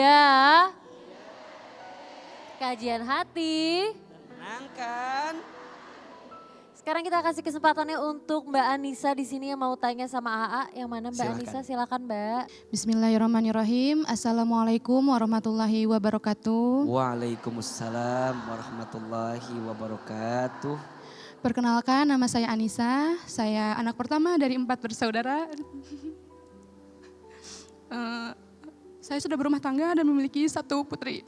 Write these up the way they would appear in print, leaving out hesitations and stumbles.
Bunda, kajian hati. Menangkan. Sekarang kita kasih kesempatannya untuk Mbak Anissa di sini yang mau tanya sama AA. Yang mana Mbak Silakan. Anissa? Silakan Mbak. Bismillahirrahmanirrahim. Assalamualaikum warahmatullahi wabarakatuh. Waalaikumsalam warahmatullahi wabarakatuh. Perkenalkan, nama saya Anissa. Saya anak pertama dari 4 bersaudara. Saya sudah berumah tangga dan memiliki 1 putri.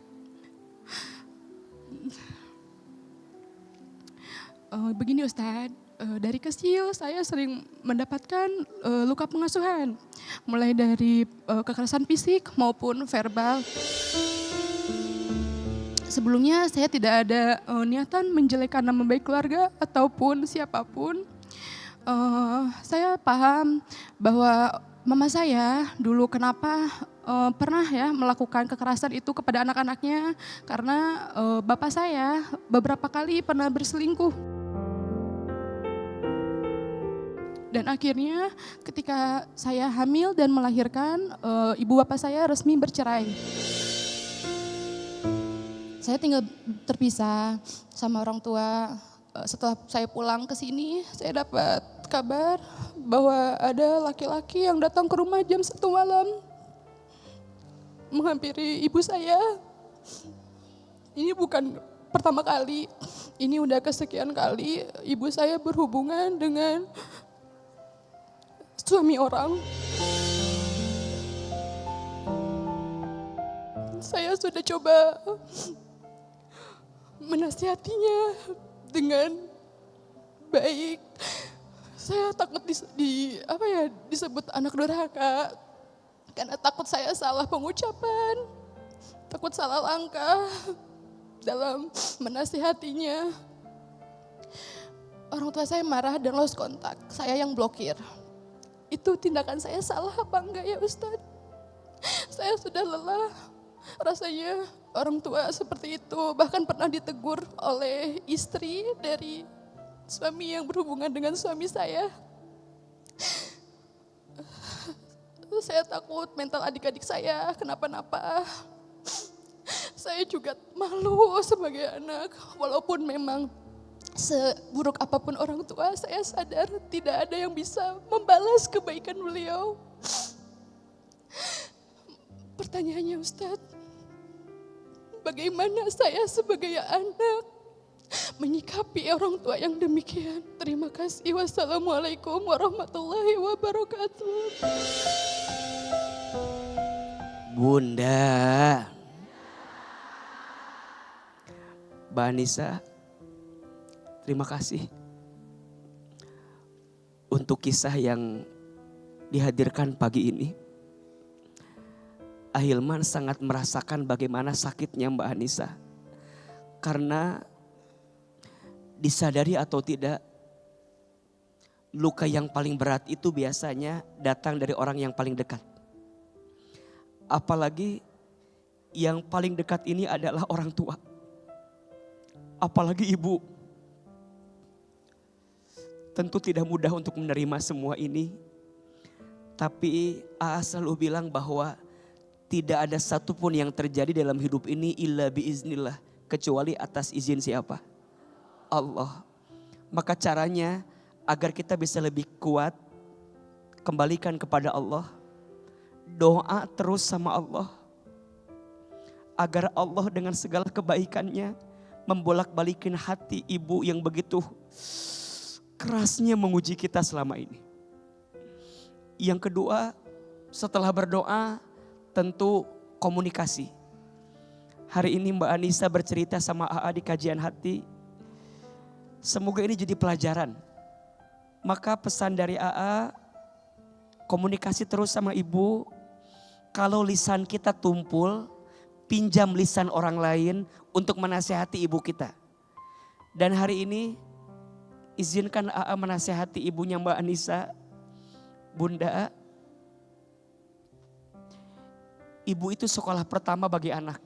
Begini Ustadz, dari kecil saya sering mendapatkan luka pengasuhan. Mulai dari kekerasan fisik maupun verbal. Sebelumnya saya tidak ada niatan menjelekkan nama baik keluarga ataupun siapapun. Saya paham bahwa mama saya dulu kenapa pernah ya melakukan kekerasan itu kepada anak-anaknya. Karena bapak saya beberapa kali pernah berselingkuh. Dan akhirnya ketika saya hamil dan melahirkan, ibu bapak saya resmi bercerai. Saya tinggal terpisah sama orang tua. Setelah saya pulang ke sini, saya dapat kabar bahwa ada laki-laki yang datang ke rumah jam 1 malam. Menghampiri ibu saya. Ini bukan pertama kali, ini udah kesekian kali ibu saya berhubungan dengan suami orang. Saya sudah coba menasihatinya dengan baik. Saya takut disebut anak durhaka karena takut saya salah pengucapan, takut salah langkah dalam menasihatinya. Orang tua saya marah dan lost kontak, saya yang blokir. Itu tindakan saya salah apa enggak ya Ustadz? Saya sudah lelah. Rasanya orang tua seperti itu, bahkan pernah ditegur oleh istri dari suami yang berhubungan dengan suami saya. Saya takut mental adik-adik saya kenapa-napa. Saya juga malu sebagai anak, walaupun memang seburuk apapun orang tua, saya sadar tidak ada yang bisa membalas kebaikan beliau. Pertanyaannya Ustadz, bagaimana saya sebagai anak menyikapi orang tua yang demikian? Terima kasih. Wassalamualaikum warahmatullahi wabarakatuh. Bunda. Mbak Anissa, terima kasih untuk kisah yang dihadirkan pagi ini. Ahilman sangat merasakan bagaimana sakitnya Mbak Anissa. Karena disadari atau tidak, luka yang paling berat itu biasanya datang dari orang yang paling dekat. Apalagi yang paling dekat ini adalah orang tua. Apalagi ibu. Tentu tidak mudah untuk menerima semua ini. Tapi AA selalu bilang bahwa tidak ada satupun yang terjadi dalam hidup ini illa biiznillah. Kecuali atas izin siapa? Allah. Maka caranya agar kita bisa lebih kuat, kembalikan kepada Allah. Doa terus sama Allah. Agar Allah dengan segala kebaikannya membolak-balikin hati ibu yang begitu kerasnya menguji kita selama ini. Yang kedua, setelah berdoa tentu komunikasi. Hari ini Mbak Anissa bercerita sama AA di kajian hati. Semoga ini jadi pelajaran. Maka pesan dari AA, komunikasi terus sama ibu. Kalau lisan kita tumpul, pinjam lisan orang lain untuk menasihati ibu kita. Dan hari ini izinkan AA menasihati ibunya Mbak Anissa. Bunda, ibu itu sekolah pertama bagi anak.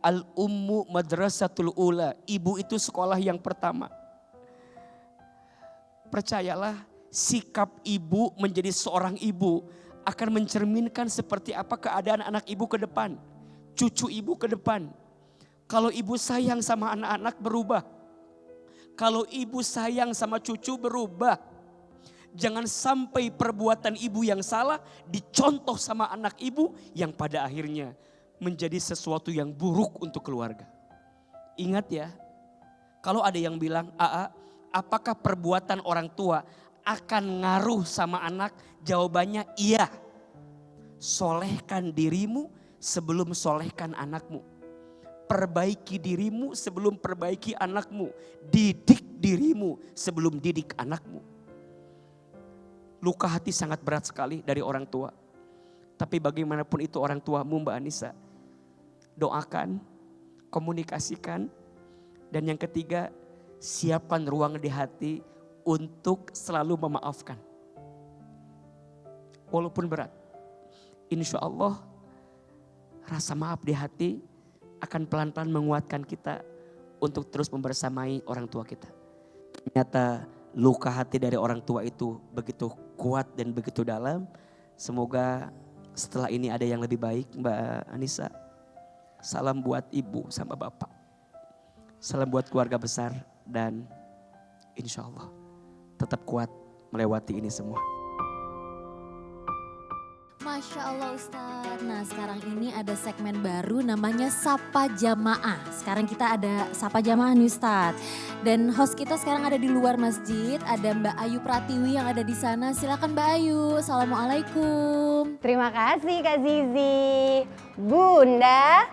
Al-ummu madrasatul ula. Ibu itu sekolah yang pertama. Percayalah, sikap ibu menjadi seorang ibu akan mencerminkan seperti apa keadaan anak ibu ke depan. cucu ibu ke depan. Kalau ibu sayang sama anak-anak berubah. Kalau ibu sayang sama cucu berubah. Jangan sampai perbuatan ibu yang salah dicontoh sama anak ibu yang pada akhirnya menjadi sesuatu yang buruk untuk keluarga. Ingat ya, kalau ada yang bilang, "Aa, apakah perbuatan orang tua akan ngaruh sama anak?" Jawabannya iya. Solehkan dirimu sebelum solehkan anakmu. Perbaiki dirimu sebelum perbaiki anakmu. Didik dirimu sebelum didik anakmu. Luka hati sangat berat sekali dari orang tua. Tapi bagaimanapun itu orang tuamu Mbak Anissa. Doakan, komunikasikan. Dan yang ketiga, siapkan ruang di hati untuk selalu memaafkan. Walaupun berat. Insya Allah rasa maaf di hati akan pelan-pelan menguatkan kita untuk terus membersamai orang tua kita. Ternyata luka hati dari orang tua itu begitu kuat dan begitu dalam. Semoga setelah ini ada yang lebih baik Mbak Anissa. Salam buat ibu sama bapak. Salam buat keluarga besar dan insya Allah tetap kuat melewati ini semua. Masya Allah Ustadz. Nah sekarang ini ada segmen baru namanya Sapa Jamaah. Sekarang kita ada Sapa Jamaah nih Ustadz. Dan host kita sekarang ada di luar masjid. Ada Mbak Ayu Pratiwi yang ada di sana. Silakan Mbak Ayu. Assalamualaikum. Terima kasih Kak Zizi. Bunda.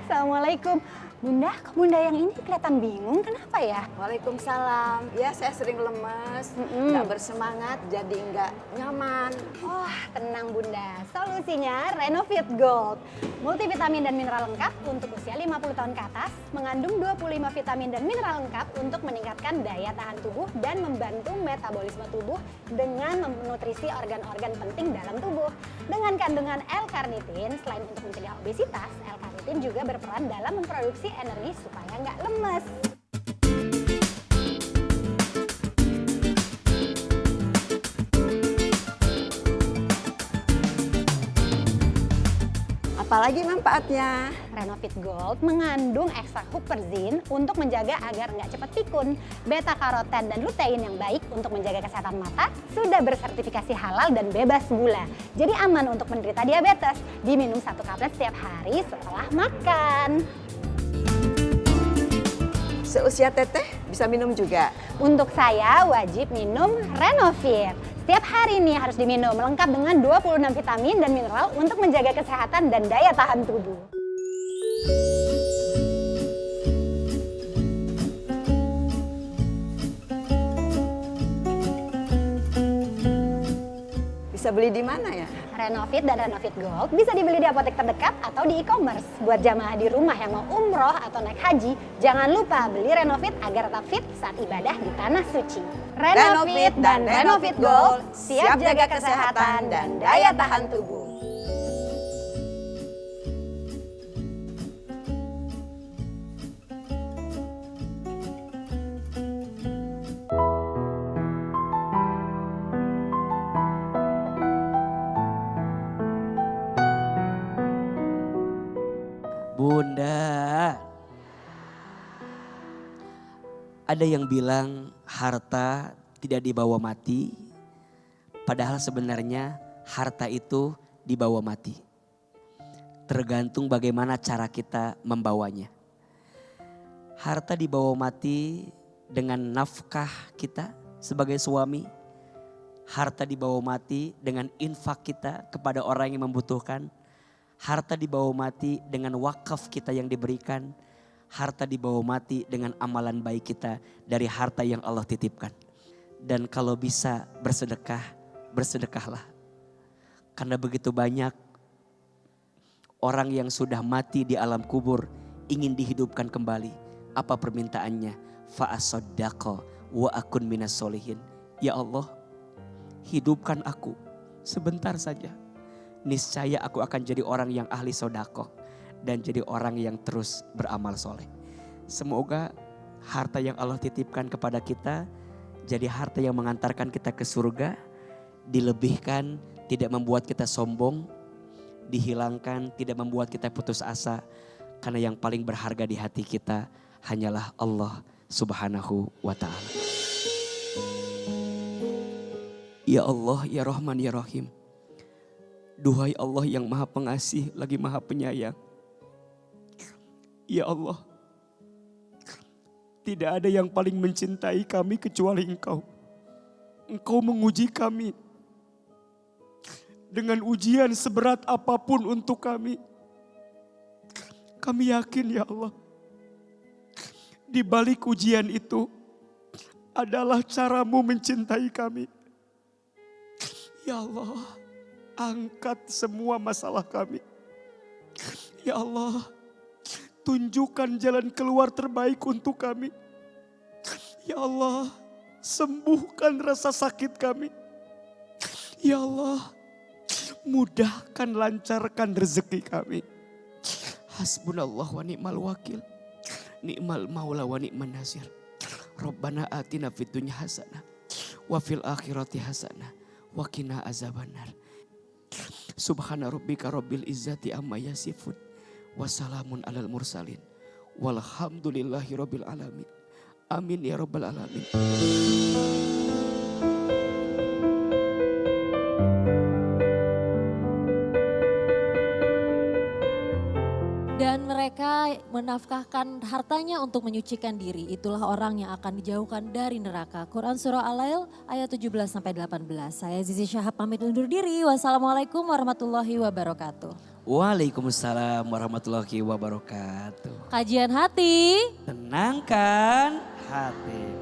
Assalamualaikum. Bunda, kok Bunda yang ini kelihatan bingung, kenapa ya? Waalaikumsalam. Ya saya sering lemes, nggak bersemangat, jadi nggak nyaman. Oh, tenang Bunda. Solusinya Renovit Gold. Multivitamin dan mineral lengkap untuk usia 50 tahun ke atas. Mengandung 25 vitamin dan mineral lengkap untuk meningkatkan daya tahan tubuh dan membantu metabolisme tubuh dengan menutrisi organ-organ penting dalam tubuh. Dengan kandungan L-karnitin, selain untuk mencegah obesitas, L-karnitin juga berperan dalam memproduksi energi supaya nggak lemes. Apalagi manfaatnya? Renovit Gold mengandung ekstrak huperzin untuk menjaga agar nggak cepat pikun. Beta karoten dan lutein yang baik untuk menjaga kesehatan mata, sudah bersertifikasi halal dan bebas gula. Jadi aman untuk menderita diabetes. Diminum 1 kaplet setiap hari setelah makan. Seusia teteh bisa minum juga? Untuk saya wajib minum Renovit. Setiap hari nih harus diminum, lengkap dengan 26 vitamin dan mineral untuk menjaga kesehatan dan daya tahan tubuh. Bisa beli di mana ya? Renovit dan Renovit Gold bisa dibeli di apotek terdekat atau di e-commerce. Buat jamaah di rumah yang mau umroh atau naik haji, jangan lupa beli Renovit agar tetap fit saat ibadah di tanah suci. Renovit dan Renovit Gold siap jaga kesehatan dan daya tahan tubuh. Bunda, ada yang bilang harta tidak dibawa mati, padahal sebenarnya harta itu dibawa mati. Tergantung bagaimana cara kita membawanya. Harta dibawa mati dengan nafkah kita sebagai suami. Harta dibawa mati dengan infak kita kepada orang yang membutuhkan. Harta dibawa mati dengan wakaf kita yang diberikan. Harta dibawa mati dengan amalan baik kita dari harta yang Allah titipkan. Dan kalau bisa bersedekah, bersedekahlah. Karena begitu banyak orang yang sudah mati di alam kubur ingin dihidupkan kembali. Apa permintaannya? Fa'asoddaqo wa akun minas solihin. Ya Allah, hidupkan aku sebentar saja. Niscaya aku akan jadi orang yang ahli sodako dan jadi orang yang terus beramal soleh. Semoga harta yang Allah titipkan kepada kita jadi harta yang mengantarkan kita ke surga, dilebihkan, tidak membuat kita sombong, dihilangkan, tidak membuat kita putus asa. Karena yang paling berharga di hati kita hanyalah Allah Subhanahu wa ta'ala. Ya Allah, ya Rahman, ya Rahim. Duhai Allah yang maha pengasih lagi maha penyayang. Ya Allah, tidak ada yang paling mencintai kami kecuali Engkau. Engkau menguji kami dengan ujian seberat apapun untuk kami. Kami yakin ya Allah, di balik ujian itu adalah caramu mencintai kami. Ya Allah, angkat semua masalah kami. Ya Allah, tunjukkan jalan keluar terbaik untuk kami. Ya Allah, sembuhkan rasa sakit kami. Ya Allah, mudahkan, lancarkan rezeki kami. Hasbunallah wa ni'mal wakil. Ni'mal maula wa ni'man nasir. Rabbana atina fid dunya hasanah wa fil akhirati hasanah wa qina azabannar. Subhana rabbika rabbil izzati amma yasifun. Wassalamun alal mursalin. Walhamdulillahi rabbil alamin. Amin ya rabbal alamin. Dan mereka menafkahkan hartanya untuk menyucikan diri. Itulah orang yang akan dijauhkan dari neraka. Quran Surah Al-Lail ayat 17-18. Saya Zizi Syahab pamit undur diri. Wassalamualaikum warahmatullahi wabarakatuh. Waalaikumsalam warahmatullahi wabarakatuh. Kajian hati. Tenangkan hati.